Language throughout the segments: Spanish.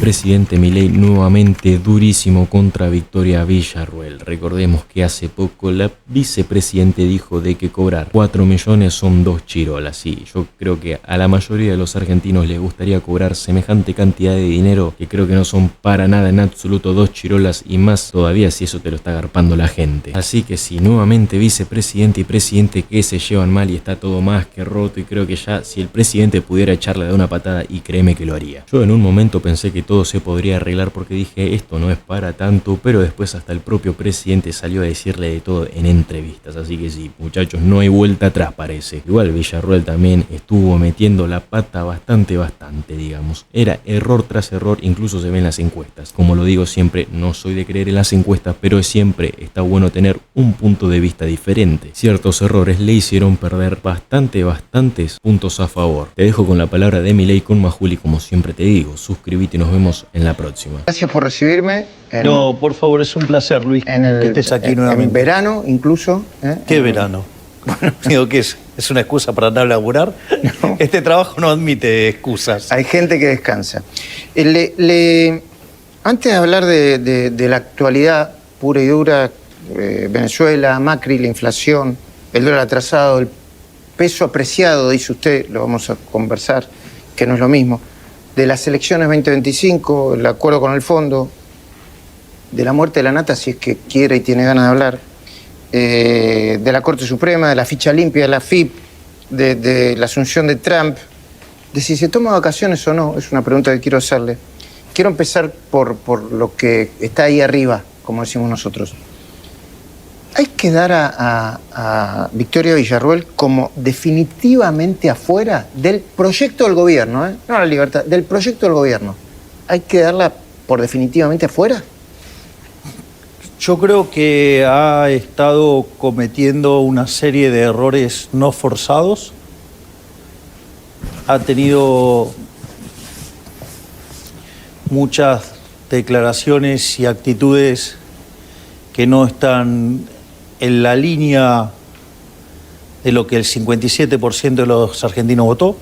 vicepresidente Milei nuevamente durísimo contra Victoria Villarruel. Recordemos que hace poco la vicepresidente dijo de que cobrar 4 millones son 2 chirolas. Y yo creo que a la mayoría de los argentinos les gustaría cobrar semejante cantidad de dinero, que creo que no son para nada en absoluto 2 chirolas, y más todavía si eso te lo está agarpando la gente. Así que si nuevamente vicepresidente y presidente que se llevan mal y está todo más que roto, y creo que ya si el presidente pudiera echarle de una patada, y créeme que lo haría. Yo en un momento pensé que todo se podría arreglar porque dije esto no es para tanto, pero después hasta el propio presidente salió a decirle de todo en entrevistas. Así que sí, muchachos, no hay vuelta atrás parece. Igual Villarruel también estuvo metiendo la pata bastante, digamos. Era error tras error, incluso se ve en las encuestas. Como lo digo siempre, no soy de creer en las encuestas, pero siempre está bueno tener un punto de vista diferente. Ciertos errores le hicieron perder bastantes puntos a favor. Te dejo con la palabra de Milei con Majuli, como siempre te digo. Suscríbete y nos vemos en la próxima. Gracias por recibirme. No, por favor, es un placer, Luis, que estés aquí nuevamente. En verano, incluso. ¿Qué verano? Bueno, digo que es una excusa para andar a laburar. No. Este trabajo no admite excusas. Hay gente que descansa. Antes de hablar de la actualidad pura y dura, Venezuela, Macri, la inflación, el dólar atrasado, el peso apreciado, dice usted, lo vamos a conversar, que no es lo mismo, de las elecciones 2025, el acuerdo con el fondo, de la muerte de la nata, si es que quiere y tiene ganas de hablar, de la Corte Suprema, de la ficha limpia de la FIP, de la asunción de Trump, de si se toma vacaciones o no, es una pregunta que quiero hacerle. Quiero empezar por lo que está ahí arriba, como decimos nosotros. Hay que dar a Victoria Villarruel como definitivamente afuera del proyecto del gobierno, no la libertad, del proyecto del gobierno. ¿Hay que darla por definitivamente afuera? Yo creo que ha estado cometiendo una serie de errores no forzados. Ha tenido muchas declaraciones y actitudes que no están en la línea de lo que el 57% de los argentinos votó,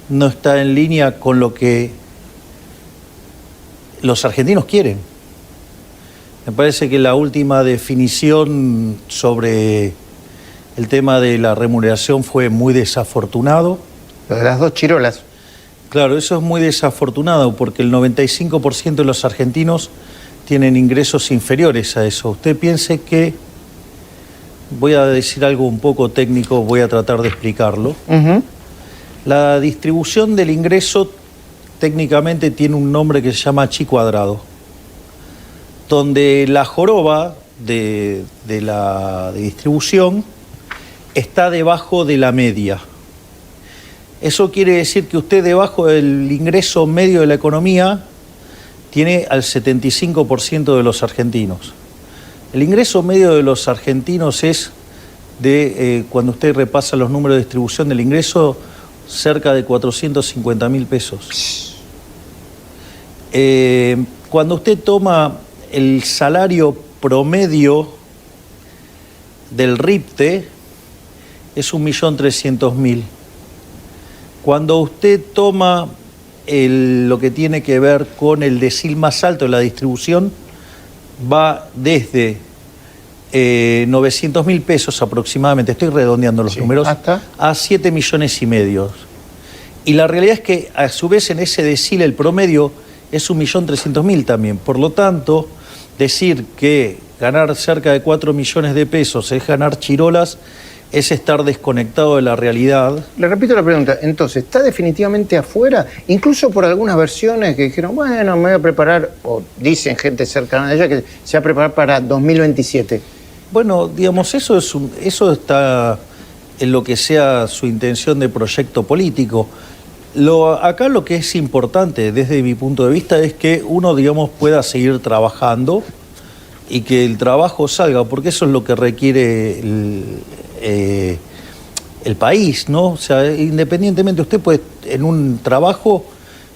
no está en línea con lo que los argentinos quieren. Me parece que la última definición sobre el tema de la remuneración fue muy desafortunado. Lo de las 2 chirolas. Claro, eso es muy desafortunado porque el 95% de los argentinos tienen ingresos inferiores a eso. Usted piense que, voy a decir algo un poco técnico, voy a tratar de explicarlo. La distribución del ingreso técnicamente tiene un nombre que se llama chi cuadrado, donde la joroba de la distribución está debajo de la media. Eso quiere decir que usted debajo del ingreso medio de la economía tiene al 75% de los argentinos. El ingreso medio de los argentinos es de, cuando usted repasa los números de distribución del ingreso, cerca de 450.000 pesos. Cuando usted toma el salario promedio del RIPTE, es 1.300.000. Cuando usted toma lo que tiene que ver con el decil más alto de la distribución, va desde 900.000 pesos aproximadamente, estoy redondeando los números, a 7 millones y medio. Y la realidad es que a su vez en ese decil el promedio es 1.300.000 también. Por lo tanto, decir que ganar cerca de 4 millones de pesos es ganar chirolas es estar desconectado de la realidad. Le repito la pregunta, entonces, ¿está definitivamente afuera? Incluso por algunas versiones que dijeron, bueno, me voy a preparar, o dicen gente cercana a ella que se va a preparar para 2027. Bueno, digamos, eso está en lo que sea su intención de proyecto político. Acá lo que es importante desde mi punto de vista es que uno, digamos, pueda seguir trabajando y que el trabajo salga, porque eso es lo que requiere el país, ¿no? O sea, independientemente, usted puede, en un trabajo,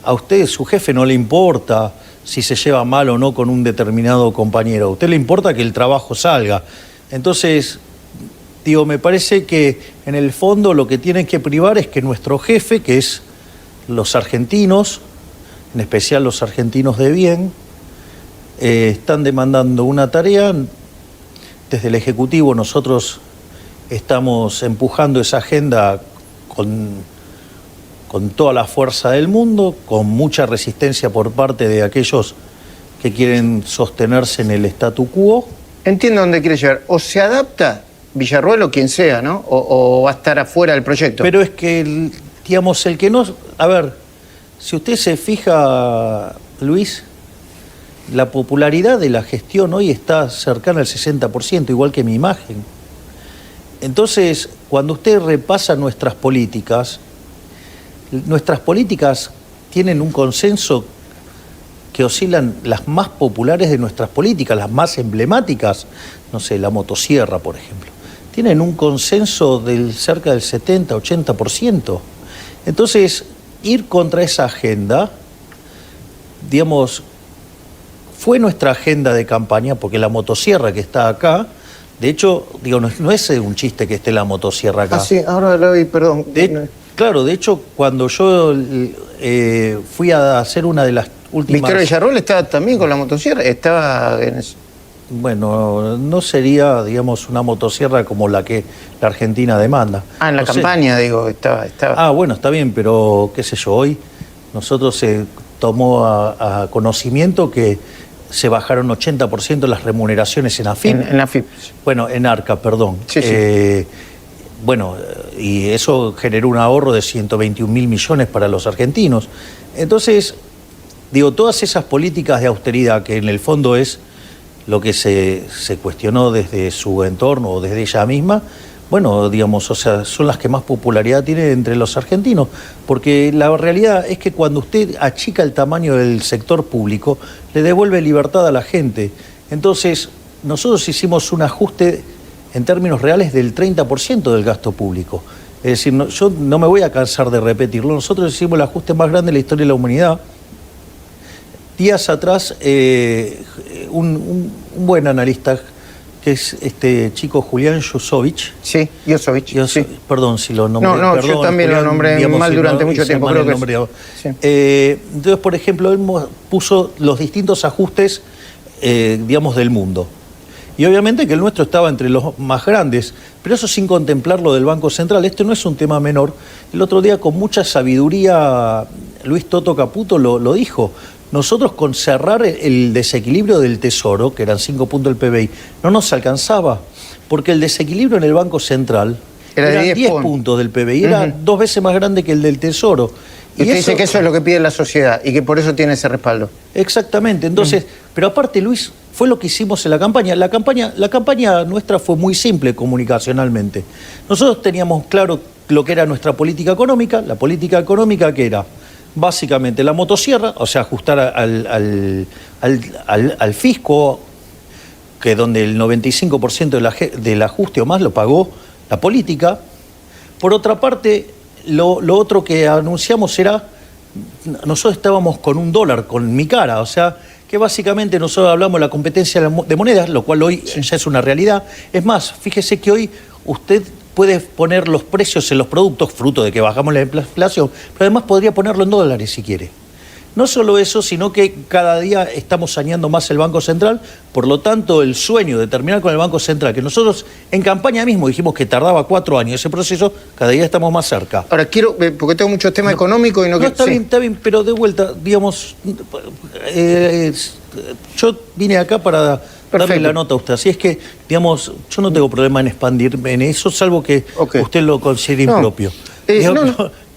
a usted, su jefe, no le importa si se lleva mal o no con un determinado compañero. A usted le importa que el trabajo salga. Entonces, digo, me parece que en el fondo lo que tienen que privar es que nuestro jefe, que es los argentinos, en especial los argentinos de bien, están demandando una tarea. Desde el Ejecutivo nosotros estamos empujando esa agenda con toda la fuerza del mundo, con mucha resistencia por parte de aquellos que quieren sostenerse en el statu quo. Entiendo dónde quiere llegar. O se adapta Villarruel o quien sea, ¿no? O va a estar afuera del proyecto. Pero es que, digamos, el que no... A ver, si usted se fija, Luis, la popularidad de la gestión hoy está cercana al 60%, igual que mi imagen. Entonces, cuando usted repasa nuestras políticas tienen un consenso que oscilan las más populares de nuestras políticas, las más emblemáticas, no sé, la motosierra, por ejemplo, tienen un consenso del cerca del 70-80%. Entonces, ir contra esa agenda, digamos, fue nuestra agenda de campaña, porque la motosierra que está acá, de hecho, digo, no es un chiste que esté la motosierra acá. Ah, sí, ahora lo vi, perdón. Claro, de hecho, cuando yo fui a hacer una de las últimas... Victoria Villarruel estaba también con la motosierra, estaba en... Bueno, no sería, digamos, una motosierra como la que la Argentina demanda. Ah, en la campaña, digo, estaba. Ah, bueno, está bien, pero qué sé yo, hoy nosotros se tomó a conocimiento que se bajaron 80% las remuneraciones en AFIP. En AFIP. Bueno, en ARCA, perdón. Sí, sí. Bueno, y eso generó un ahorro de 121.000 millones para los argentinos. Entonces, digo, todas esas políticas de austeridad, que en el fondo es lo que se cuestionó desde su entorno o desde ella misma, bueno, digamos, o sea, son las que más popularidad tienen entre los argentinos, porque la realidad es que cuando usted achica el tamaño del sector público, le devuelve libertad a la gente. Entonces, nosotros hicimos un ajuste en términos reales del 30% del gasto público. Es decir, yo no me voy a cansar de repetirlo, nosotros hicimos el ajuste más grande de la historia de la humanidad. Días atrás, un buen analista, que es este chico Julián Yusovich. Sí, Yusovich. Sí. Perdón si lo nombré. No, perdón, yo también Julián, lo nombré digamos, mal durante mucho tiempo, creo que sí. Entonces, por ejemplo, él puso los distintos ajustes, digamos, del mundo. Y obviamente que el nuestro estaba entre los más grandes, pero eso sin contemplar lo del Banco Central. Este no es un tema menor. El otro día, con mucha sabiduría, Luis Toto Caputo lo dijo. Nosotros, con cerrar el desequilibrio del Tesoro, que eran 5 puntos del PBI, no nos alcanzaba, porque el desequilibrio en el Banco Central era 10 puntos del PBI, era 2 veces más grande que el del Tesoro. Y usted dice que eso es lo que pide la sociedad y que por eso tiene ese respaldo. Exactamente. Entonces, pero aparte, Luis, fue lo que hicimos en la campaña. La campaña nuestra fue muy simple comunicacionalmente. Nosotros teníamos claro lo que era nuestra política económica. La política económica, que era básicamente la motosierra, o sea, ajustar al fisco, que donde el 95% del ajuste o más lo pagó la política. Por otra parte, lo otro que anunciamos era, nosotros estábamos con $1, con mi cara, o sea, que básicamente nosotros hablamos de la competencia de monedas, lo cual hoy ya es una realidad. Es más, fíjese que hoy usted puede poner los precios en los productos, fruto de que bajamos la inflación, pero además podría ponerlo en dólares si quiere. No solo eso, sino que cada día estamos saneando más el Banco Central, por lo tanto el sueño de terminar con el Banco Central, que nosotros en campaña mismo dijimos que tardaba 4 años ese proceso, cada día estamos más cerca. Ahora quiero, porque tengo muchos temas económicos y no... Está bien, pero de vuelta, digamos, yo vine acá para darle la nota a usted, así es que, digamos, yo no tengo problema en expandirme en eso, salvo que usted lo considere impropio.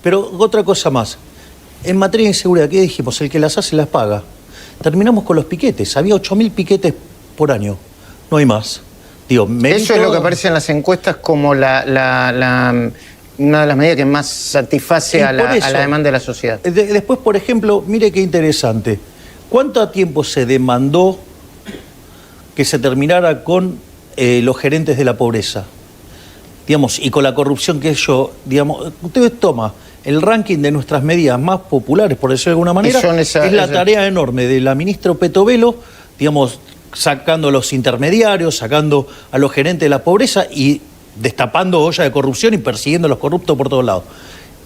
Pero otra cosa más. En materia de inseguridad, ¿qué dijimos? El que las hace las paga. Terminamos con los piquetes. Había 8.000 piquetes por año. No hay más. Digo, eso es lo que aparece en las encuestas como una de las medidas que más satisface a la demanda de la sociedad. Después, por ejemplo, mire qué interesante. ¿Cuánto tiempo se demandó que se terminara con los gerentes de la pobreza? Digamos, y con la corrupción que ellos, digamos, ustedes toman el ranking de nuestras medidas más populares, por decirlo de alguna manera, es la tarea enorme de la ministra Petovelo, digamos, sacando a los intermediarios, sacando a los gerentes de la pobreza y destapando olla de corrupción y persiguiendo a los corruptos por todos lados.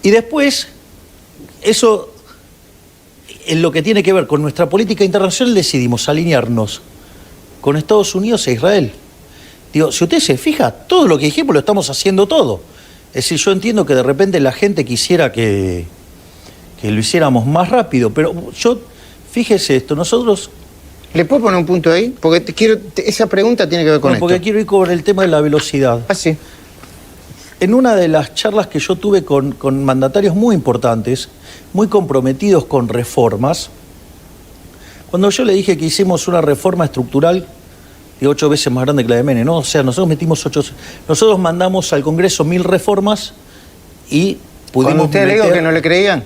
Y después, eso en lo que tiene que ver con nuestra política internacional decidimos alinearnos con Estados Unidos e Israel. Digo, si usted se fija, todo lo que dijimos lo estamos haciendo todo. Es decir, yo entiendo que de repente la gente quisiera que lo hiciéramos más rápido, pero fíjese esto, nosotros... ¿Le puedo poner un punto ahí? Porque esa pregunta tiene que ver con esto. Porque quiero ir con el tema de la velocidad. Ah, sí. En una de las charlas que yo tuve con mandatarios muy importantes, muy comprometidos con reformas, cuando yo le dije que hicimos una reforma estructural de 8 veces más grande que la de Menem, ¿no? O sea, nosotros mandamos al Congreso 1000 reformas y pudimos ¿Cuando usted le dijo que no le creían?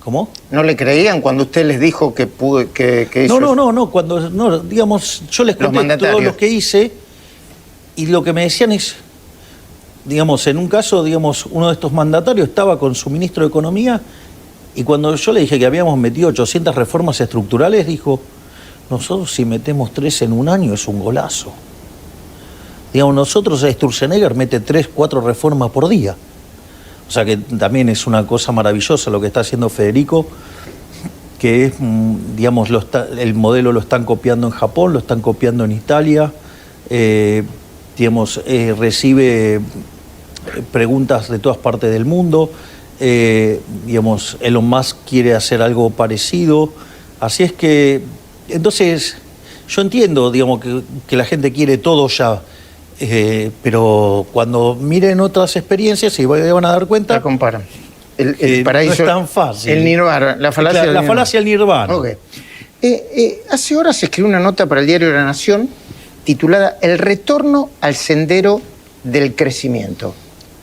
¿Cómo? ¿No le creían cuando usted les dijo que hizo? No, digamos, yo les conté todo lo que hice y lo que me decían es, digamos, en un caso, digamos, uno de estos mandatarios estaba con su ministro de Economía y cuando yo le dije que habíamos metido 800 reformas estructurales, dijo, nosotros si metemos 3 en un año es un golazo. Digamos, nosotros, Sturzenegger mete 3, 4 reformas por día. O sea que también es una cosa maravillosa lo que está haciendo Federico, que es, digamos, el modelo lo están copiando en Japón, lo están copiando en Italia, digamos, recibe preguntas de todas partes del mundo, digamos, Elon Musk quiere hacer algo parecido, así es que, entonces, yo entiendo, digamos, que la gente quiere todo ya, pero cuando miren otras experiencias se van a dar cuenta... La comparan. No es tan fácil. El nirvana, la falacia del nirvana. La falacia del nirvana. Okay. Hace horas se escribió una nota para el diario La Nación titulada El retorno al sendero del crecimiento.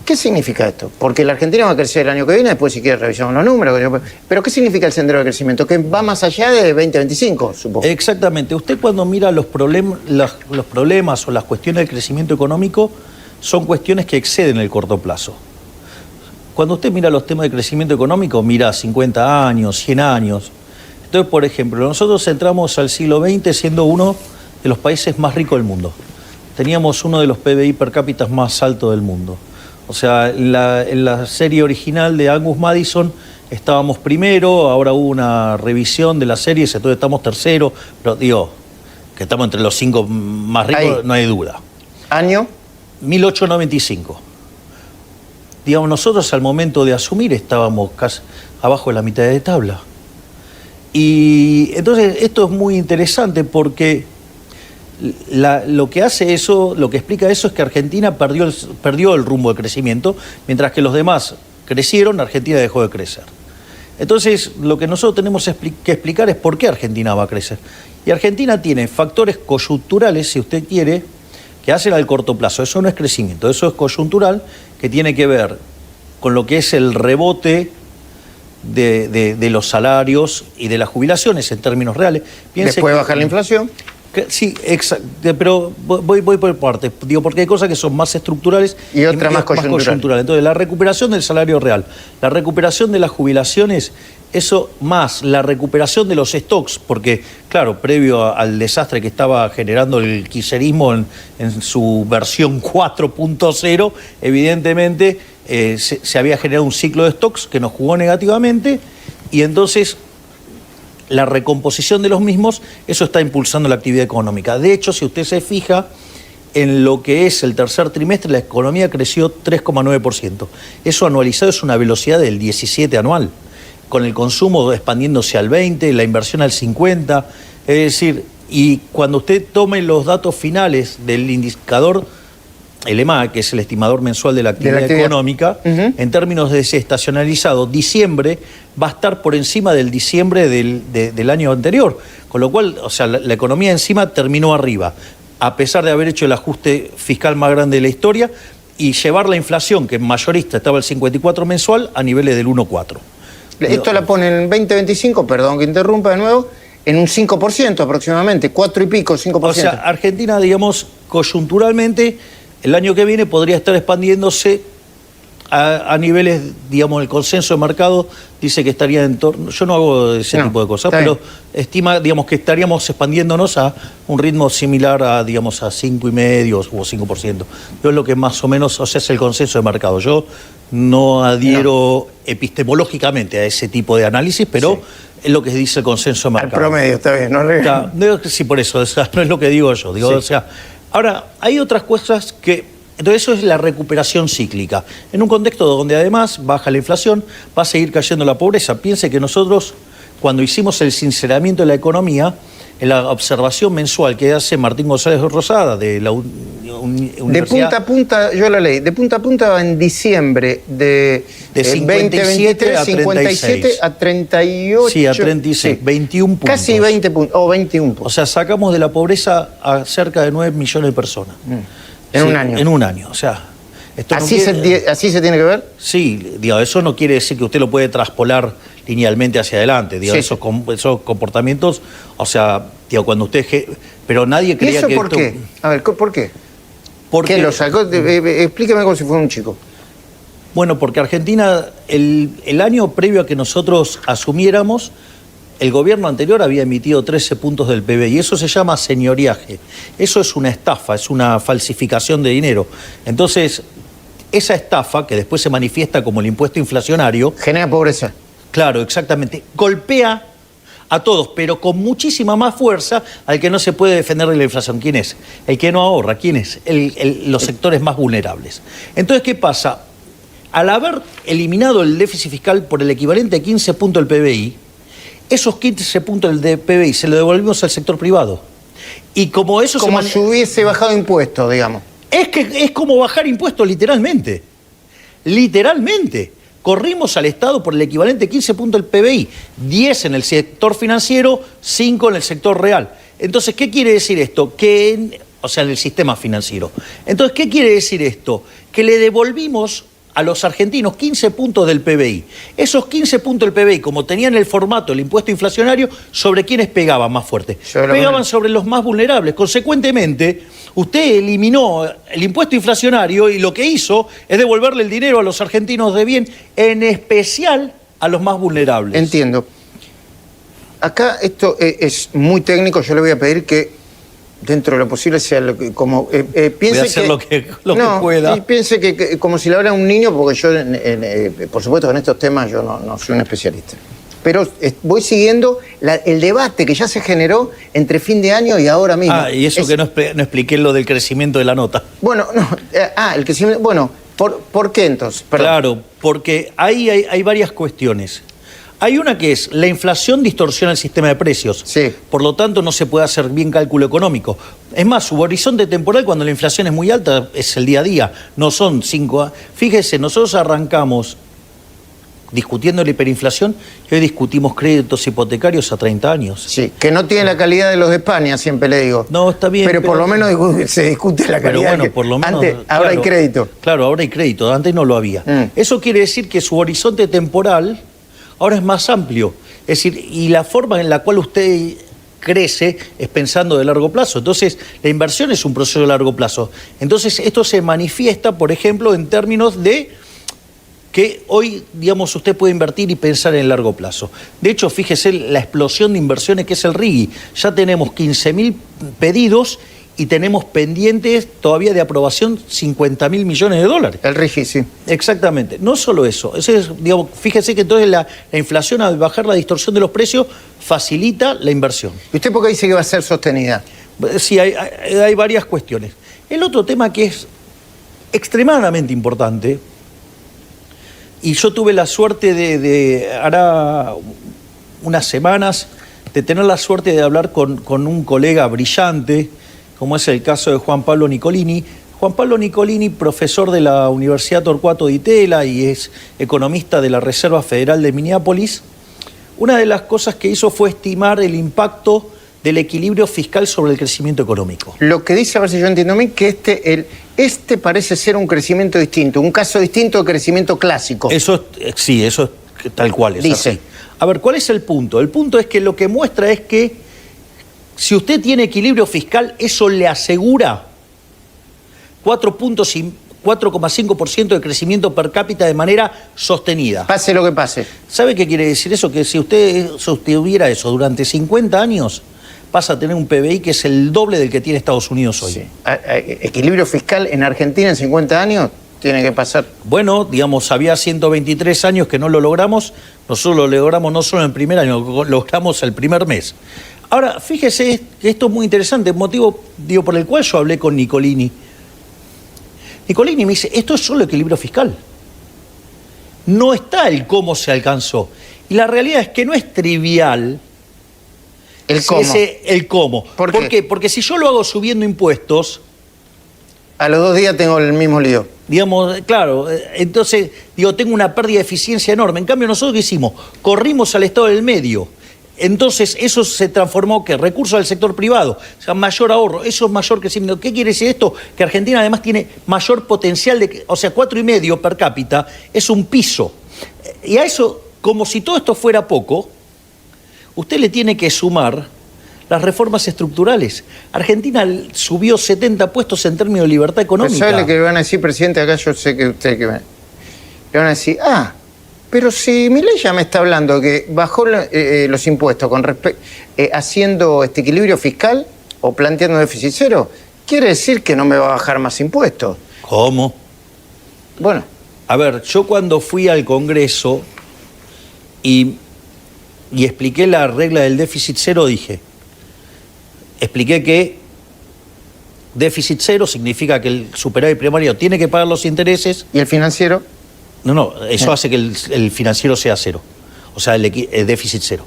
¿Qué significa esto? Porque la Argentina va a crecer el año que viene, después si quiere revisamos los números. Pero ¿qué significa el sendero del crecimiento? Que va más allá de 2025, supongo. Exactamente. Usted cuando mira los problemas o las cuestiones del crecimiento económico, son cuestiones que exceden el corto plazo. Cuando usted mira los temas de crecimiento económico, mira 50 años, 100 años. Entonces, por ejemplo, nosotros entramos al siglo XX siendo uno de los países más ricos del mundo. Teníamos uno de los PBI per cápita más altos del mundo. O sea, en la serie original de Angus Madison estábamos primero, ahora hubo una revisión de la serie, entonces estamos tercero, pero digo, que estamos entre los 5 más ricos, ahí no hay duda. ¿Año? 1895. Digamos, nosotros al momento de asumir estábamos casi abajo de la mitad de tabla. Y entonces esto es muy interesante porque lo que hace eso, lo que explica eso es que Argentina perdió el rumbo de crecimiento, mientras que los demás crecieron, Argentina dejó de crecer. Entonces, lo que nosotros tenemos que explicar es por qué Argentina va a crecer. Y Argentina tiene factores coyunturales, si usted quiere, que hacen al corto plazo. Eso no es crecimiento, eso es coyuntural, que tiene que ver con lo que es el rebote de los salarios y de las jubilaciones en términos reales. Después bajar la inflación. Sí, exacto, pero voy por partes, digo, porque hay cosas que son más estructurales y otras más coyunturales. Entonces, la recuperación del salario real, la recuperación de las jubilaciones, eso más la recuperación de los stocks, porque, claro, previo al desastre que estaba generando el kirchnerismo en su versión 4.0, evidentemente se había generado un ciclo de stocks que nos jugó negativamente y entonces la recomposición de los mismos, eso está impulsando la actividad económica. De hecho, si usted se fija, en lo que es el tercer trimestre, la economía creció 3,9%. Eso anualizado es una velocidad del 17 anual, con el consumo expandiéndose al 20%, la inversión al 50%. Es decir, y cuando usted tome los datos finales del indicador, el EMA, que es el estimador mensual de la actividad económica, en términos de desestacionalizado, diciembre va a estar por encima del diciembre del año anterior, con lo cual, o sea, la economía encima terminó arriba, a pesar de haber hecho el ajuste fiscal más grande de la historia y llevar la inflación, que en mayorista estaba el 54 mensual, a niveles del 1,4. Esto la pone en 2025, perdón que interrumpa de nuevo, en un 5% aproximadamente, 4 y pico, 5%. O sea, Argentina, digamos, coyunturalmente, el año que viene podría estar expandiéndose a niveles, digamos, el consenso de mercado dice que estaría en torno, yo no hago ese tipo de cosas, pero estima, digamos, que estaríamos expandiéndonos a un ritmo similar a, digamos, a 5,5% o 5%. Yo es lo que más o menos, o sea, es el consenso de mercado. Yo no adhiero epistemológicamente a ese tipo de análisis, pero Es lo que dice el consenso de Al mercado. promedio, está bien, ¿no? Sí, por eso, o sea, no es lo que digo yo. Digo, Sí. o sea, ahora, hay otras cosas que... Entonces eso es la recuperación cíclica. En un contexto donde además baja la inflación, va a seguir cayendo la pobreza. Piense que nosotros, cuando hicimos el sinceramiento de la economía, en la observación mensual que hace Martín González Rosada de la Universidad... De punta a punta, yo la leí, de punta a punta en diciembre de 57 a 57 a 38. Sí, a 36, 21 puntos. Casi 20 puntos, o 21 O puntos. sea, sacamos de la pobreza a cerca de 9 millones de personas. En Sí, un año. En un año, o sea... esto no ¿Así, quiere- ¿Así se tiene que ver? Sí, digo, eso no quiere decir que usted lo puede traspolar linealmente hacia adelante. Digo, Sí, esos comportamientos, o sea, digo, cuando usted... Pero nadie ¿Y creía eso que por esto... qué? A ver, ¿por qué? Porque, ¿Qué lo sacó? Explíqueme como si fuera un chico. Bueno, porque Argentina, el año previo a que nosotros asumiéramos, el gobierno anterior había emitido 13 puntos del PBI y eso se llama señoriaje. Eso es una estafa, es una falsificación de dinero. Entonces, esa estafa, que después se manifiesta como el impuesto inflacionario, Genera pobreza. claro, exactamente, golpea a todos, pero con muchísima más fuerza al que no se puede defender de la inflación. ¿Quién es? El que no ahorra. ¿Quién es? Los sectores más vulnerables. Entonces, ¿qué pasa? Al haber eliminado el déficit fiscal por el equivalente a 15 puntos del PBI, esos 15 puntos del PBI se lo devolvimos al sector privado. Y como eso Como si hubiese bajado impuestos, digamos. es como bajar impuestos literalmente. Literalmente. Corrimos al Estado por el equivalente a 15 puntos del PBI, 10 en el sector financiero, 5 en el sector real. Entonces, ¿qué quiere decir esto? O sea, en el sistema financiero. Entonces, ¿qué quiere decir esto? Que le devolvimos a los argentinos 15 puntos del PBI. Esos 15 puntos del PBI, como tenían el formato del impuesto inflacionario, ¿sobre quiénes pegaban más fuerte? Pegaban sobre los más vulnerables. Consecuentemente, usted eliminó el impuesto inflacionario y lo que hizo es devolverle el dinero a los argentinos de bien, en especial a los más vulnerables. Entiendo. Acá esto es muy técnico, yo le voy a pedir que dentro de lo posible sea lo que, como piense Voy a hacer que, lo que no, pueda. Y piense que como si le hablara a un niño, porque yo por supuesto que en estos temas yo no soy un especialista. Pero voy siguiendo el debate que ya se generó entre fin de año y ahora mismo. Y eso que no expliqué lo del crecimiento de la nota. Bueno, no, el crecimiento, bueno, ¿por qué entonces? Perdón. Claro, porque ahí hay varias cuestiones. Hay una que es, la inflación distorsiona el sistema de precios. Sí. Por lo tanto, no se puede hacer bien cálculo económico. Es más, su horizonte temporal cuando la inflación es muy alta es el día a día, no son 5 años. Fíjese, nosotros arrancamos discutiendo la hiperinflación y hoy discutimos créditos hipotecarios a 30 años. Sí, que no tiene la calidad de los de España, siempre le digo. No, está bien. Pero por lo menos se discute la calidad. Pero bueno, que por lo menos... antes, ahora hay crédito. Claro, ahora hay crédito, antes no lo había. Eso quiere decir que su horizonte temporal ahora es más amplio. Es decir, y la forma en la cual usted crece es pensando de largo plazo. Entonces, la inversión es un proceso de largo plazo. Entonces, esto se manifiesta, por ejemplo, en términos de que hoy, digamos, usted puede invertir y pensar en el largo plazo. De hecho, fíjese la explosión de inversiones que es el RIGI. Ya tenemos 15.000 pedidos y tenemos pendientes todavía de aprobación 50.000 millones de dólares. El RIGI, sí. Exactamente. No solo eso. Digamos, fíjese que entonces la inflación, al bajar la distorsión de los precios, facilita la inversión. ¿Y usted por qué dice que va a ser sostenida? Sí, hay varias cuestiones. El otro tema que es extremadamente importante, y yo tuve la suerte de hará unas semanas, de tener la suerte de hablar con un colega brillante, como es el caso de Juan Pablo Nicolini. Juan Pablo Nicolini, profesor de la Universidad Torcuato Di Itela y es economista de la Reserva Federal de Minneapolis. Una de las cosas que hizo fue estimar el impacto del equilibrio fiscal sobre el crecimiento económico. Lo que dice, a ver si yo entiendo bien, que este parece ser un crecimiento distinto, un caso distinto de crecimiento clásico. Eso sí, eso es tal cual. Es dice. Así. A ver, ¿cuál es el punto? El punto es que lo que muestra es que si usted tiene equilibrio fiscal, eso le asegura 4,5% de crecimiento per cápita de manera sostenida. Pase lo que pase. ¿Sabe qué quiere decir eso? Que si usted sostuviera eso durante 50 años, pasa a tener un PBI que es el doble del que tiene Estados Unidos hoy. Sí. Equilibrio fiscal en Argentina en 50 años tiene que pasar. Bueno, digamos, había 123 años que no lo logramos, nosotros lo logramos no solo en el primer año, lo logramos el primer mes. Ahora, fíjese que esto es muy interesante, motivo por el cual yo hablé con Nicolini. Nicolini me dice, esto es solo equilibrio fiscal. No está el cómo se alcanzó. Y la realidad es que no es trivial El cómo. el cómo. ¿Por qué? Porque si yo lo hago subiendo impuestos, A los 2 días tengo el mismo lío. digamos, claro, entonces, tengo una pérdida de eficiencia enorme. En cambio, nosotros, ¿qué hicimos? Corrimos al Estado del medio. Entonces, eso se transformó, ¿qué? Recursos del sector privado, o sea, mayor ahorro. Eso es mayor crecimiento. ¿Qué quiere decir esto? Que Argentina además tiene mayor potencial o sea, 4,5 per cápita es un piso. Y a eso, como si todo esto fuera poco, usted le tiene que sumar las reformas estructurales. Argentina subió 70 puestos en términos de libertad económica. ¿Sabe lo que le van a decir, presidente? Acá yo sé que usted le van a decir, pero si Milei ya me está hablando que bajó los impuestos haciendo este equilibrio fiscal o planteando déficit cero, quiere decir que no me va a bajar más impuestos. ¿Cómo? Bueno. A ver, yo cuando fui al Congreso y expliqué la regla del déficit cero, expliqué que déficit cero significa que el superávit primario tiene que pagar los intereses. ¿Y el financiero? No, eso hace que el financiero sea cero, o sea, el déficit cero.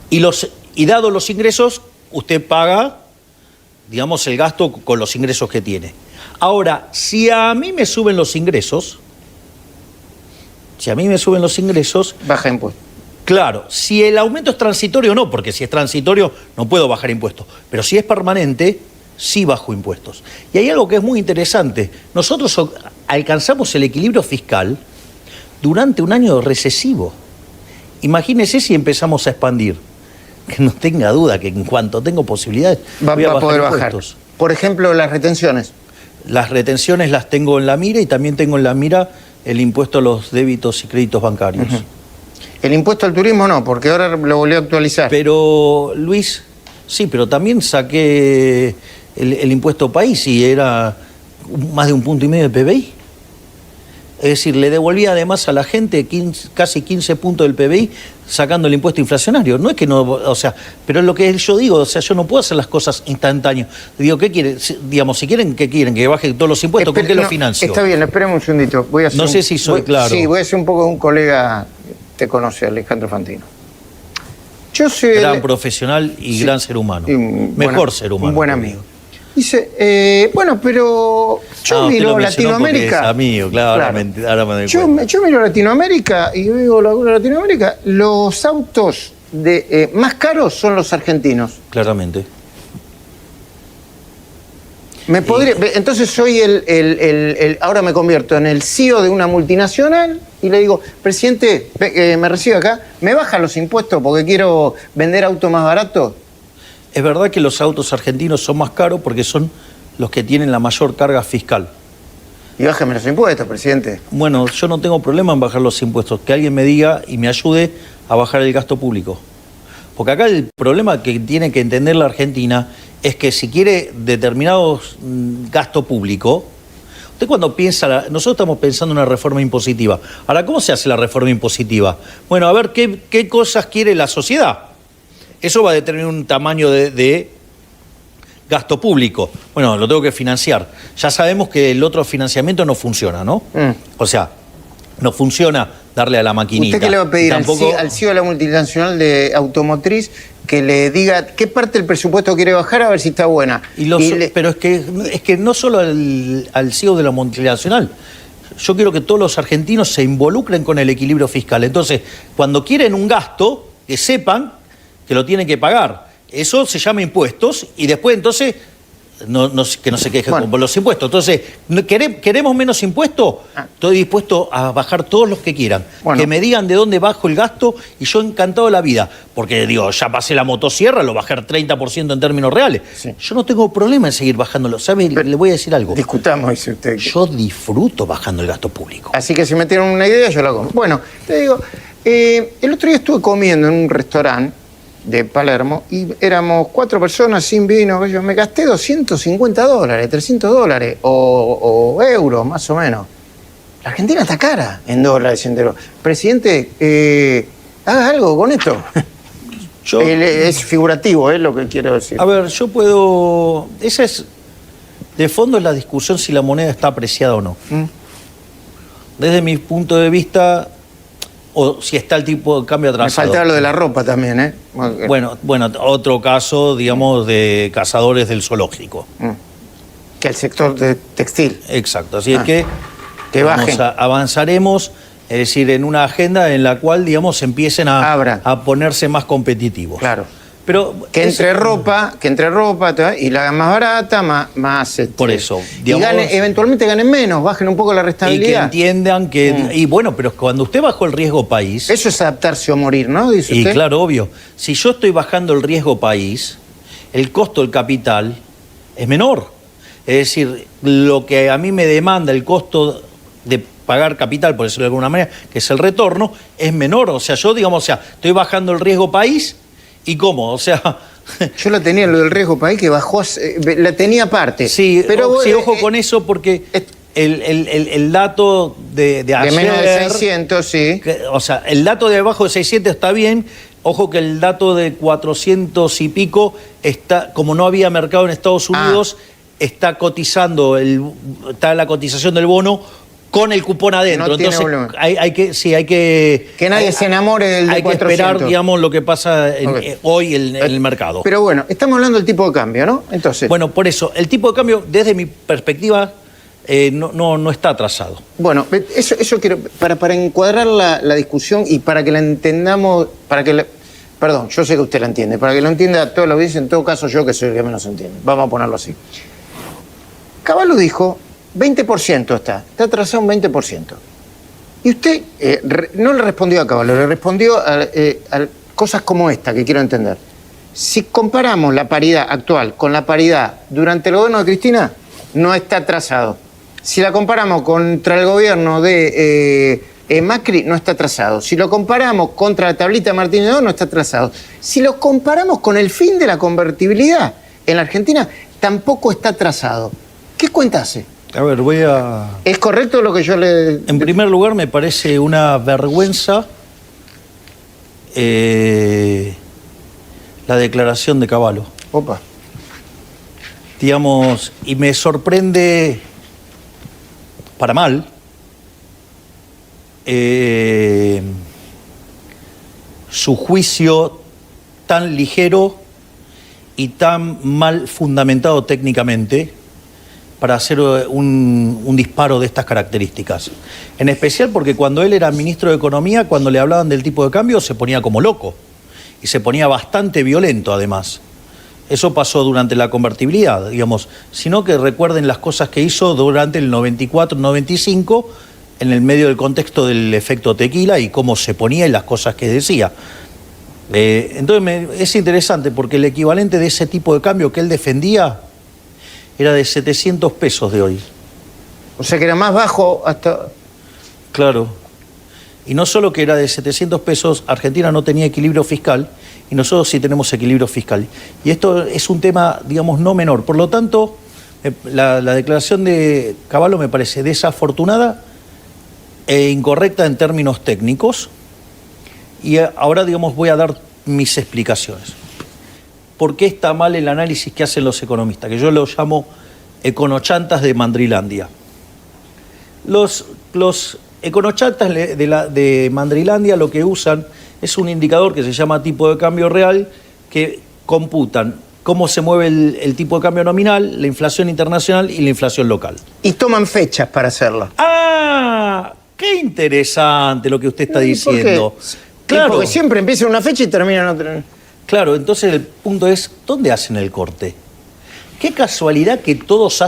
Y dados los ingresos, usted paga, digamos, el gasto con los ingresos que tiene. Ahora, si a mí me suben los ingresos, Baja impuestos. claro, si el aumento es transitorio o no, porque si es transitorio no puedo bajar impuestos, pero si es permanente, sí bajo impuestos. Y hay algo que es muy interesante. Nosotros alcanzamos el equilibrio fiscal durante un año recesivo. Imagínese si empezamos a expandir. Que no tenga duda que en cuanto tengo posibilidades voy a poder bajar. bajar. Por ejemplo, las retenciones. Las retenciones las tengo en la mira y también tengo en la mira el impuesto a los débitos y créditos bancarios. El impuesto al turismo no, porque ahora lo volvió a actualizar. Pero, Luis, sí, pero también saqué el impuesto país y era más de 1,5 puntos del PBI. Es decir, le devolvía además a la gente casi 15 puntos del PBI sacando el impuesto inflacionario. No es que no, o sea, pero es lo que yo digo, o sea, yo no puedo hacer las cosas instantáneas. Digo, ¿qué quieren? Digamos, si quieren, ¿qué quieren? Que baje todos los impuestos, ¿con qué lo financio? Está bien, espérame un segundito. No sé si soy claro. Sí, voy a hacer un poco de un colega, te conoce, Alejandro Fantino. Yo soy gran profesional y gran ser humano. Mejor ser humano. Un buen amigo. Dice, bueno, pero yo miro Latinoamérica. Es amigo, claramente. Claro. Ahora me doy cuenta. Yo miro Latinoamérica y digo, Latinoamérica, los autos más caros son los argentinos. Claramente. Entonces soy ahora me convierto en el CEO de una multinacional y le digo, presidente, me recibe acá, ¿me bajan los impuestos porque quiero vender autos más baratos? Es verdad que los autos argentinos son más caros porque son los que tienen la mayor carga fiscal. Y bájame los impuestos, presidente. Bueno, yo no tengo problema en bajar los impuestos. Que alguien me diga y me ayude a bajar el gasto público. Porque acá el problema que tiene que entender la Argentina es que si quiere determinados gasto público, usted cuando piensa, nosotros estamos pensando en una reforma impositiva. Ahora, ¿cómo se hace la reforma impositiva? Bueno, a ver qué cosas quiere la sociedad. Eso va a determinar un tamaño de gasto público. Bueno, lo tengo que financiar. Ya sabemos que el otro financiamiento no funciona, ¿no? O sea, no funciona darle a la maquinita. ¿Usted qué le va a pedir al CEO de la multinacional de automotriz que le diga qué parte del presupuesto quiere bajar a ver si está buena? Pero es que no solo al CEO de la multinacional. Yo quiero que todos los argentinos se involucren con el equilibrio fiscal. Entonces, cuando quieren un gasto, que sepan que lo tienen que pagar. Eso se llama impuestos y después entonces que no se quejen por los impuestos. Entonces, ¿queremos menos impuestos? Estoy dispuesto a bajar todos los que quieran. Que me digan de dónde bajo el gasto y yo encantado de la vida. Porque digo, ya pasé la motosierra, lo bajé 30% en términos reales. Sí. Yo no tengo problema en seguir bajándolo. ¿Sabe? Le voy a decir algo. Discutamos, dice usted. Yo disfruto bajando el gasto público. Así que si me tienen una idea, yo la hago. Bueno, te digo, el otro día estuve comiendo en un restaurante de Palermo y éramos 4 personas sin vino. Me gasté $250, $300 o euros más o menos. La Argentina está cara en dólares, en euros. Presidente, haga algo con esto. Es figurativo, lo que quiero decir. A ver, yo puedo... Esa es... De fondo es la discusión si la moneda está apreciada o no. Desde mi punto de vista, o si está el tipo de cambio atrasado. Me faltaba lo de la ropa también, ¿eh? Bueno, otro caso, digamos, de cazadores del zoológico. Que el sector de textil. Exacto, así es que bajen. Avanzaremos, es decir, en una agenda en la cual, digamos, empiecen a ponerse más competitivos. Claro. Pero que entre ropa y la hagan más barata, más por eso, digamos, eventualmente ganen menos, bajen un poco la rentabilidad. Y que entiendan que... Y bueno, pero cuando usted bajó el riesgo país... Eso es adaptarse o morir, ¿no? Dice usted. Y claro, obvio. Si yo estoy bajando el riesgo país, el costo del capital es menor. Es decir, lo que a mí me demanda el costo de pagar capital, por decirlo de alguna manera, que es el retorno, es menor. O sea, yo, digamos, estoy bajando el riesgo país... ¿Y cómo? O sea... Yo la tenía, lo del riesgo país, que bajó, la tenía aparte. Sí, pero sí, ojo con eso, porque el dato de ayer... De menos de 600, sí. O sea, el dato de abajo de 600 está bien. Ojo que el dato de 400 y pico, está, como no había mercado en Estados Unidos, está cotizando, está la cotización del bono con el cupón adentro. No entonces hay que... Que nadie se enamore del de 400. Hay que esperar, digamos, lo que pasa hoy en el mercado. Pero bueno, estamos hablando del tipo de cambio, ¿no? Entonces... Bueno, por eso, el tipo de cambio, desde mi perspectiva, no está atrasado. Bueno, eso quiero... Para encuadrar la discusión y para que la entendamos... Perdón, yo sé que usted la entiende. Para que lo entienda toda la audiencia, en todo caso yo que soy el que menos entiende. Vamos a ponerlo así. Caballo dijo... 20% está atrasado un 20%. Y usted no le respondió a Caballo, le respondió a cosas como esta que quiero entender. Si comparamos la paridad actual con la paridad durante el gobierno de Cristina, no está atrasado. Si la comparamos contra el gobierno de Macri, no está atrasado. Si lo comparamos contra la tablita de Martínez Oz, no está atrasado. Si lo comparamos con el fin de la convertibilidad en la Argentina, tampoco está atrasado. ¿Qué cuenta hace? A ver, ¿Es correcto lo que yo le...? En primer lugar, me parece una vergüenza la declaración de Caballo. Opa. Digamos, y me sorprende, para mal, su juicio tan ligero y tan mal fundamentado técnicamente para hacer un disparo de estas características. En especial porque cuando él era ministro de Economía, cuando le hablaban del tipo de cambio, se ponía como loco. Y se ponía bastante violento, además. Eso pasó durante la convertibilidad, digamos. Sino que recuerden las cosas que hizo durante el 94-95, en el medio del contexto del efecto tequila y cómo se ponía y las cosas que decía. Entonces es interesante porque el equivalente de ese tipo de cambio que él defendía era de 700 pesos de hoy. O sea que era más bajo hasta... Claro. Y no solo que era de 700 pesos, Argentina no tenía equilibrio fiscal y nosotros sí tenemos equilibrio fiscal. Y esto es un tema, digamos, no menor. Por lo tanto, la declaración de Caballo me parece desafortunada e incorrecta en términos técnicos. Y ahora, digamos, voy a dar mis explicaciones. ¿Por qué está mal el análisis que hacen los economistas? Que yo lo llamo econochantas de Mandrilandia. Los econochantas de Mandrilandia lo que usan es un indicador que se llama tipo de cambio real, que computan cómo se mueve el tipo de cambio nominal, la inflación internacional y la inflación local. Y toman fechas para hacerlo. ¡Ah! ¡Qué interesante lo que usted está diciendo! ¿Por qué? Claro. Porque siempre empieza una fecha y termina en otra. Claro, entonces el punto es, ¿dónde hacen el corte? Qué casualidad que todos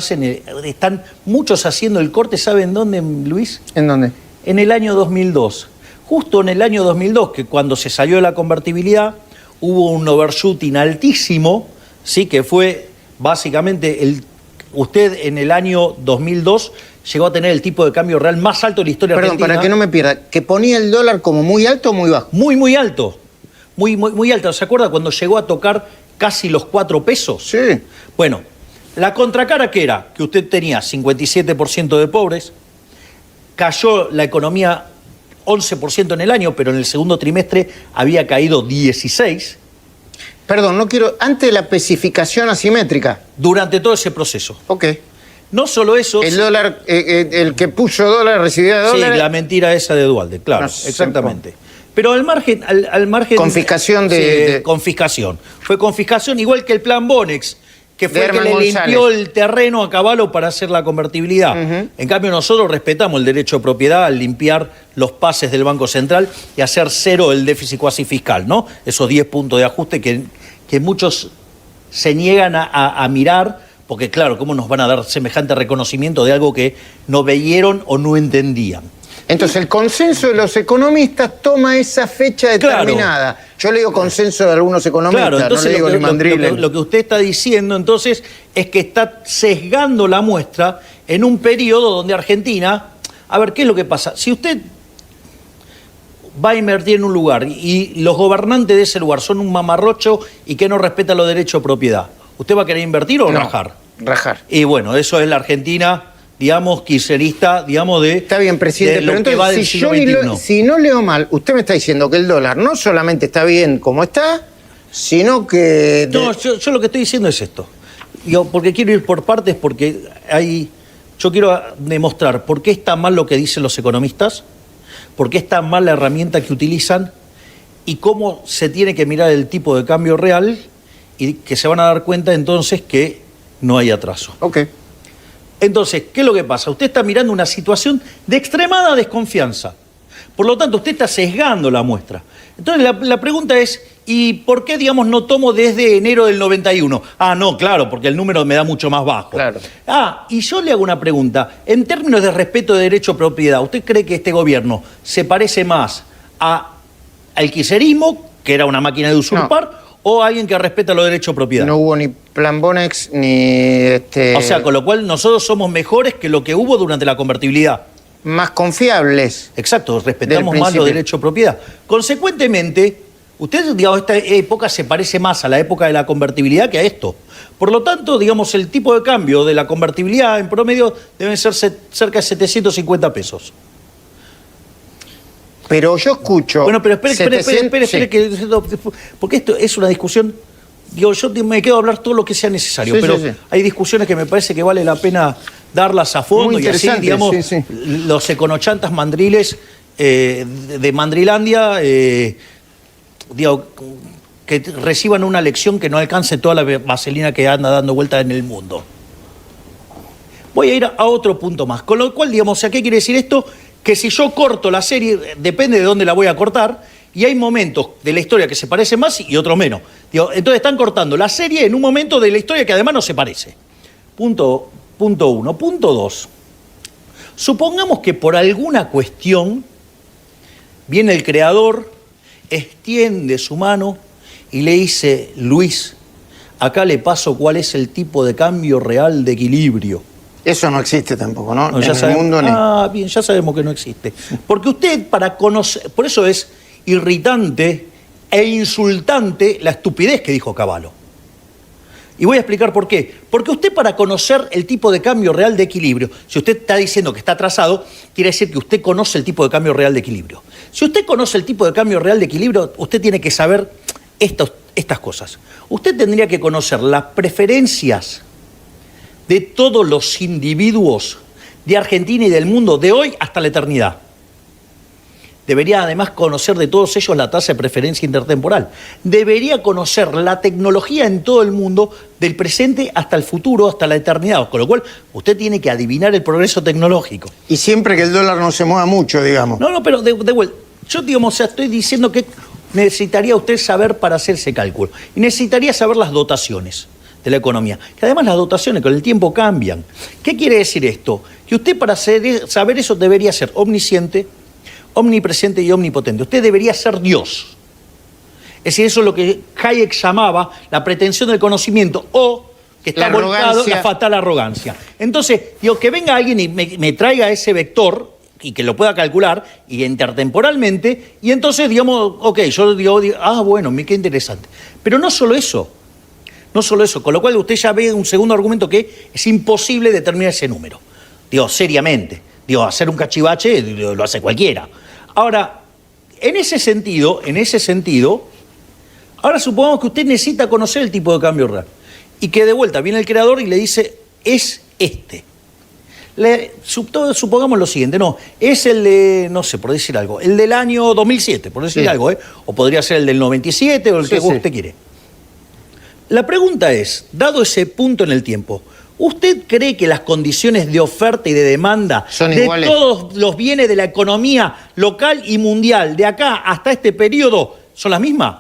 están muchos haciendo el corte, ¿saben dónde, Luis? ¿En dónde? En el año 2002. Justo en el año 2002, que cuando se salió de la convertibilidad, hubo un overshooting altísimo, ¿sí? Que fue básicamente usted en el año 2002 llegó a tener el tipo de cambio real más alto de la historia argentina. Perdón, para que no me pierda, ¿que ponía el dólar como muy alto o muy bajo? Muy alto. Muy alto. ¿Se acuerda cuando llegó a tocar casi los 4 pesos? Sí. Bueno, la contracara que era que usted tenía 57% de pobres, cayó la economía 11% en el año, pero en el segundo trimestre había caído 16%. Perdón, no quiero... Antes de la especificación asimétrica. Durante todo ese proceso. Ok. No solo eso... El dólar, el que puso dólar recibía dólares. Sí, la mentira esa de Duhalde, claro, No sé, exactamente. Pero al margen... Confiscación de... confiscación. Fue confiscación igual que el plan Bonex, que fue el que Herman le González. limpió el terreno a Cavallo para hacer la convertibilidad. En cambio, nosotros respetamos el derecho de propiedad al limpiar los pases del Banco Central y hacer cero el déficit cuasi fiscal, ¿no? Esos 10 puntos de ajuste que muchos se niegan a mirar, porque claro, ¿cómo nos van a dar semejante reconocimiento de algo que no veyeron o no entendían? Entonces, el consenso de los economistas toma esa fecha determinada. Claro. Yo le digo consenso de algunos economistas, claro, entonces no le digo ni mandriles. Lo que usted está diciendo, entonces, es que está sesgando la muestra en un periodo donde Argentina... A ver, ¿qué es lo que pasa? Si usted va a invertir en un lugar y los gobernantes de ese lugar son un mamarrocho y que no respetan los derechos de propiedad, ¿usted va a querer invertir o rajar? Rajar. Y bueno, eso es la Argentina... digamos, kirchnerista, digamos, de... Está bien, presidente, pero entonces, si no leo mal, usted me está diciendo que el dólar no solamente está bien como está, sino que... No, yo lo que estoy diciendo es esto. Digo, porque quiero ir por partes, porque yo quiero demostrar por qué está mal lo que dicen los economistas, por qué está mal la herramienta que utilizan y cómo se tiene que mirar el tipo de cambio real y que se van a dar cuenta entonces que no hay atraso. Ok. Entonces, ¿qué es lo que pasa? Usted está mirando una situación de extremada desconfianza. Por lo tanto, usted está sesgando la muestra. Entonces, la pregunta es, ¿y por qué, digamos, no tomo desde enero del 91? Ah, no, claro, porque el número me da mucho más bajo. Claro. Y yo le hago una pregunta. En términos de respeto de derecho a propiedad, ¿usted cree que este gobierno se parece más al kirchnerismo, que era una máquina de usurpar, o alguien que respeta los derechos de propiedad? No hubo ni plan Bonex ni... O sea, con lo cual nosotros somos mejores que lo que hubo durante la convertibilidad. Más confiables. Exacto, respetamos más los derechos de propiedad. Consecuentemente, usted, digamos, esta época se parece más a la época de la convertibilidad que a esto. Por lo tanto, digamos, el tipo de cambio de la convertibilidad en promedio debe ser cerca de 750 pesos. Pero yo escucho... Bueno, pero espere, porque esto es una discusión... Digo, yo me quedo a hablar todo lo que sea necesario, pero hay discusiones que me parece que vale la pena darlas a fondo y así, digamos, los econochantas mandriles de Mandrilandia, digo, que reciban una lección que no alcance toda la vaselina que anda dando vueltas en el mundo. Voy a ir a otro punto más, con lo cual, digamos, ¿a qué quiere decir esto? Que si yo corto la serie, depende de dónde la voy a cortar, y hay momentos de la historia que se parecen más y otros menos. Digo, entonces están cortando la serie en un momento de la historia que además no se parece. Punto uno. Punto dos. Supongamos que por alguna cuestión viene el creador, extiende su mano y le dice, Luis, acá le paso cuál es el tipo de cambio real de equilibrio. Eso no existe tampoco, ¿no? No, ya sabemos, el mundo bien, ya sabemos que no existe. Porque usted, para conocer... Por eso es irritante e insultante la estupidez que dijo Cavallo. Y voy a explicar por qué. Porque usted, para conocer el tipo de cambio real de equilibrio, si usted está diciendo que está atrasado, quiere decir que usted conoce el tipo de cambio real de equilibrio. Si usted conoce el tipo de cambio real de equilibrio, usted tiene que saber estas cosas. Usted tendría que conocer las preferencias de todos los individuos de Argentina y del mundo, de hoy hasta la eternidad. Debería además conocer de todos ellos la tasa de preferencia intertemporal. Debería conocer la tecnología en todo el mundo, del presente hasta el futuro, hasta la eternidad. Con lo cual, usted tiene que adivinar el progreso tecnológico. Y siempre que el dólar no se mueva mucho, digamos. No, pero de vuelta. Yo, digamos, o sea, estoy diciendo que necesitaría usted saber para hacer ese cálculo. Y necesitaría saber las dotaciones de la economía. Que además las dotaciones con el tiempo cambian. ¿Qué quiere decir esto? Que usted, para saber eso, debería ser omnisciente, omnipresente y omnipotente. Usted debería ser Dios. Es decir, eso es lo que Hayek llamaba la pretensión del conocimiento, o que está volcado la fatal arrogancia. Entonces, digo, que venga alguien y me traiga ese vector y que lo pueda calcular y intertemporalmente, y entonces, digamos, ok, yo digo, bueno, qué interesante. Pero no solo eso, con lo cual usted ya ve un segundo argumento que es imposible determinar ese número. Digo, seriamente. Digo, hacer un cachivache lo hace cualquiera. Ahora, en ese sentido, ahora supongamos que usted necesita conocer el tipo de cambio real. Y que de vuelta viene el creador y le dice, es este. Supongamos lo siguiente, no, es el de, no sé, por decir algo, el del año 2007, por decir algo, o podría ser el del 97 o el que usted quiere. La pregunta es, dado ese punto en el tiempo, ¿usted cree que las condiciones de oferta y de demanda son de iguales? Todos los bienes de la economía local y mundial de acá hasta este periodo son las mismas?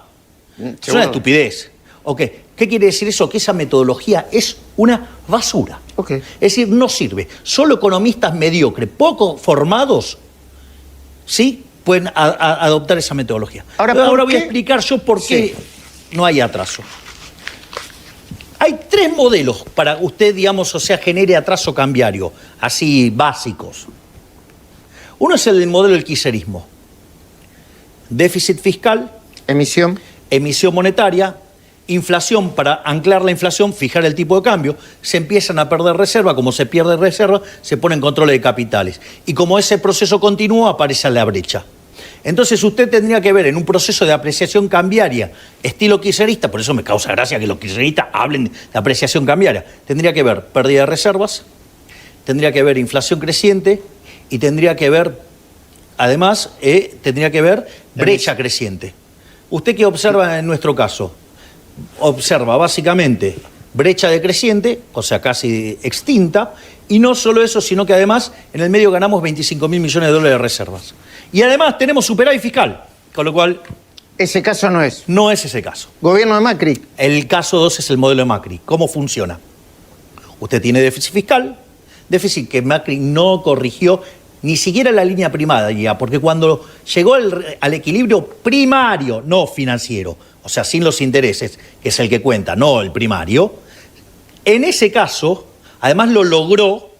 Es una estupidez. Ok, ¿qué quiere decir eso? Que esa metodología es una basura. Okay. Es decir, no sirve. Solo economistas mediocres, poco formados, ¿sí?, pueden adoptar esa metodología. Ahora voy a explicar yo por qué no hay atraso. Hay 3 modelos para usted, digamos, o sea, genere atraso cambiario, así básicos. Uno es el modelo del kirchnerismo. Déficit fiscal. Emisión Monetaria. Inflación, para anclar la inflación, fijar el tipo de cambio. Se empiezan a perder reserva. Como se pierde reserva, se ponen controles de capitales. Y como ese proceso continúa, aparece la brecha. Entonces usted tendría que ver en un proceso de apreciación cambiaria, estilo kirchnerista, por eso me causa gracia que los kirchneristas hablen de apreciación cambiaria, tendría que ver pérdida de reservas, tendría que ver inflación creciente y tendría que ver, además, brecha creciente. ¿Usted qué observa en nuestro caso? Observa básicamente brecha decreciente, o sea, casi extinta, y no solo eso, sino que además en el medio ganamos 25.000 millones de dólares de reservas. Y además tenemos superávit fiscal, con lo cual... Ese caso no es. No es ese caso. Gobierno de Macri. El caso 2 es el modelo de Macri. ¿Cómo funciona? Usted tiene déficit fiscal, déficit que Macri no corrigió ni siquiera la línea primaria, porque cuando llegó al equilibrio primario, no financiero, o sea, sin los intereses, que es el que cuenta, no el primario, en ese caso, además lo logró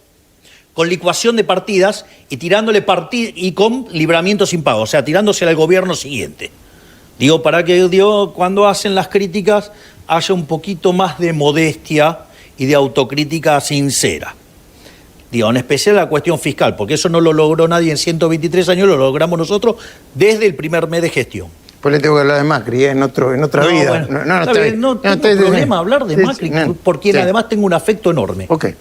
con licuación de partidas y tirándole y con libramiento sin pago, o sea, tirándose al gobierno siguiente. Digo, para que cuando hacen las críticas haya un poquito más de modestia y de autocrítica sincera. Digo, en especial la cuestión fiscal, porque eso no lo logró nadie en 123 años, lo logramos nosotros desde el primer mes de gestión. Pues le tengo que hablar de Macri, en otra vida. Bueno, no tengo problema hablar de Macri, por quien además tengo un afecto enorme. Okay.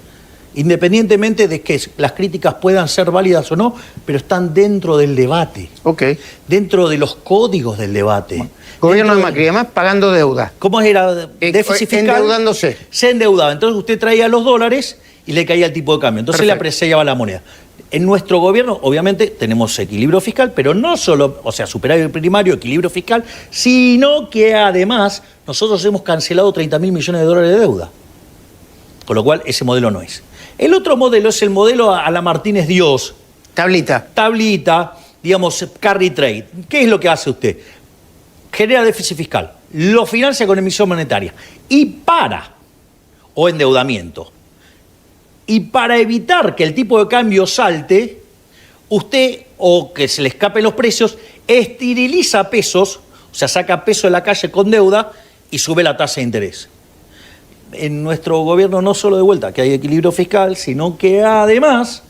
Independientemente de que las críticas puedan ser válidas o no, pero están dentro del debate. Okay. Dentro de los códigos del debate. Gobierno de Macri, además pagando deuda. ¿Cómo era? Déficit fiscal. Endeudándose. Se endeudaba. Entonces usted traía los dólares y le caía el tipo de cambio. Entonces le apreciaba la moneda. En nuestro gobierno, obviamente, tenemos equilibrio fiscal, pero no solo, o sea, superávit primario, equilibrio fiscal, sino que además nosotros hemos cancelado 30.000 millones de dólares de deuda. Con lo cual, ese modelo no es. El otro modelo es el modelo a la Martínez Dios. Tablita, digamos, carry trade. ¿Qué es lo que hace usted? Genera déficit fiscal, lo financia con emisión monetaria o endeudamiento. Y para evitar que el tipo de cambio salte, usted, o que se le escapen los precios, esteriliza pesos, o sea, saca peso de la calle con deuda y sube la tasa de interés. En nuestro gobierno no solo de vuelta que hay equilibrio fiscal, sino que además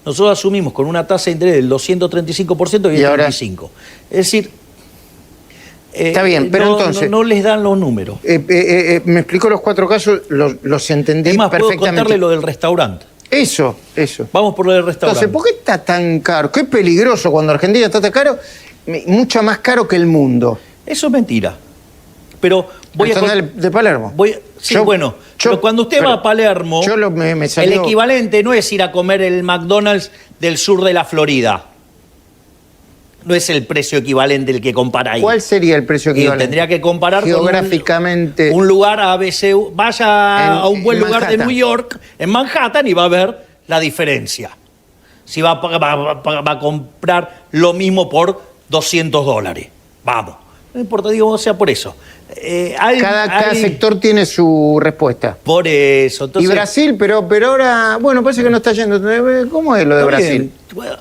nosotros asumimos con una tasa de interés del 235% y el 35%. Es decir, está bien, pero entonces... No les dan los números. Me explicó los 4 casos, los entendí es más, perfectamente. Puedo contarle lo del restaurante. Eso. Vamos por lo del restaurante. Entonces, ¿por qué está tan caro? Qué peligroso cuando Argentina está tan caro, mucho más caro que el mundo. Eso es mentira. Pero voy de Palermo. Pero cuando usted va a Palermo, me salió... el equivalente no es ir a comer el McDonald's del sur de la Florida. No es el precio equivalente el que compara ahí. ¿Cuál sería el precio equivalente? Tendría que comparar geográficamente con un lugar vaya a un buen lugar de New York, en Manhattan, y va a ver la diferencia. Si va a comprar lo mismo por $200. Vamos. No importa, o sea, por eso. Cada sector tiene su respuesta. Por eso. Entonces, y Brasil, pero ahora, parece que no está yendo. ¿Cómo es lo de Brasil?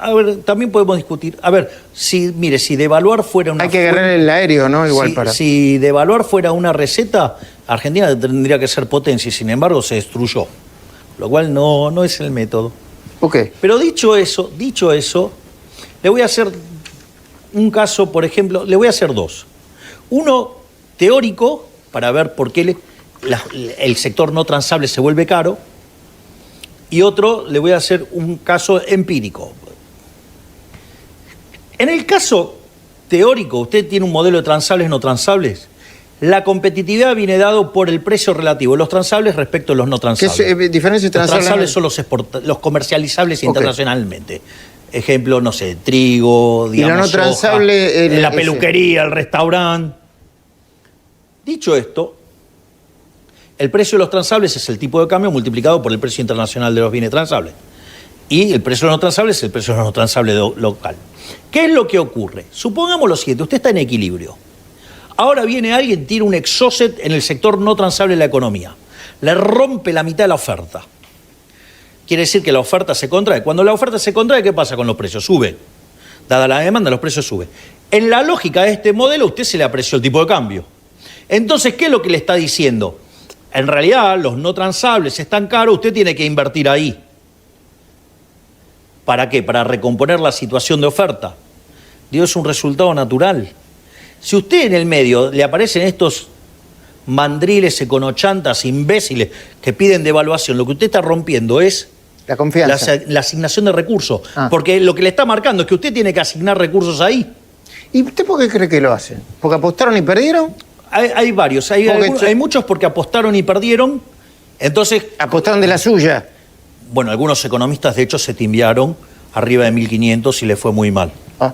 A ver, también podemos discutir. A ver, si devaluar fuera una... Hay que agarrar el aéreo, ¿no? Si devaluar fuera una receta, Argentina tendría que ser potencia y sin embargo se destruyó. Lo cual no es el método. Ok. Pero dicho eso, le voy a hacer un caso, por ejemplo, le voy a hacer dos. Uno teórico, para ver por qué el sector no transable se vuelve caro, y otro le voy a hacer un caso empírico. En el caso teórico, usted tiene un modelo de transables no transables. La competitividad viene dado por el precio relativo de los transables respecto a los no transables. ¿Qué diferencia Los transables? transables son los comercializables Ok. internacionalmente. Ejemplo, no sé, trigo, digamos, lo no soja, transable, la peluquería, el restaurante. Dicho esto, el precio de los transables es el tipo de cambio multiplicado por el precio internacional de los bienes transables. Y el precio de los no transables es el precio de los no transables local. ¿Qué es lo que ocurre? Supongamos lo siguiente, usted está en equilibrio. Ahora viene alguien, tira un exocet en el sector no transable de la economía. Le rompe la mitad de la oferta. Quiere decir que la oferta se contrae. Cuando la oferta se contrae, ¿qué pasa con los precios? Sube. Dada la demanda, los precios suben. En la lógica de este modelo, a usted se le apreció el tipo de cambio. Entonces, ¿qué es lo que le está diciendo? En realidad, los no transables están caros, usted tiene que invertir ahí. ¿Para qué? Para recomponer la situación de oferta. Digo, es un resultado natural. Si usted en el medio le aparecen estos mandriles, econochantas, imbéciles que piden devaluación, lo que usted está rompiendo es La confianza. la asignación de recursos. Ah. Porque lo que le está marcando es que usted tiene que asignar recursos ahí. ¿Y usted por qué cree que lo hacen? ¿Porque apostaron y perdieron? Hay varios, hay muchos porque apostaron y perdieron. Entonces, ¿Apostaron de la suya? bueno, algunos economistas de hecho se timbiaron arriba de 1500 y le fue muy mal. Ah.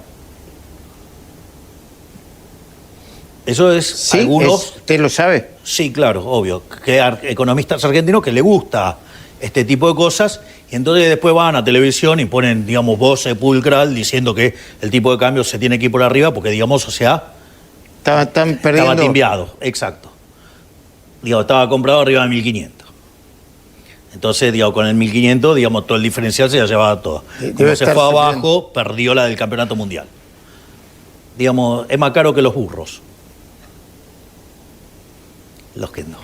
Eso es ¿Sí? algunos... ¿Usted lo sabe? Sí, claro, obvio. Que hay economistas argentinos que les gusta este tipo de cosas y entonces después van a televisión y ponen, digamos, voz sepulcral diciendo que el tipo de cambio se tiene que ir por arriba porque, digamos, o sea, Están perdiendo. estaba timbiado, exacto. Digo, estaba comprado arriba de 1500. Entonces, digo, con el 1500, digamos, todo el diferencial se la llevaba todo. Debe Como se estar fue subiendo. abajo, perdió la del campeonato mundial. Digamos, es más caro que los burros. Los que no.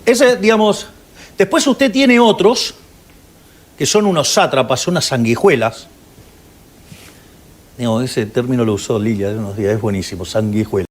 Ese, digamos, después usted tiene otros que son unos sátrapas, unas sanguijuelas. Digamos, ese término lo usó Lilia hace unos días, es buenísimo, sanguijuela.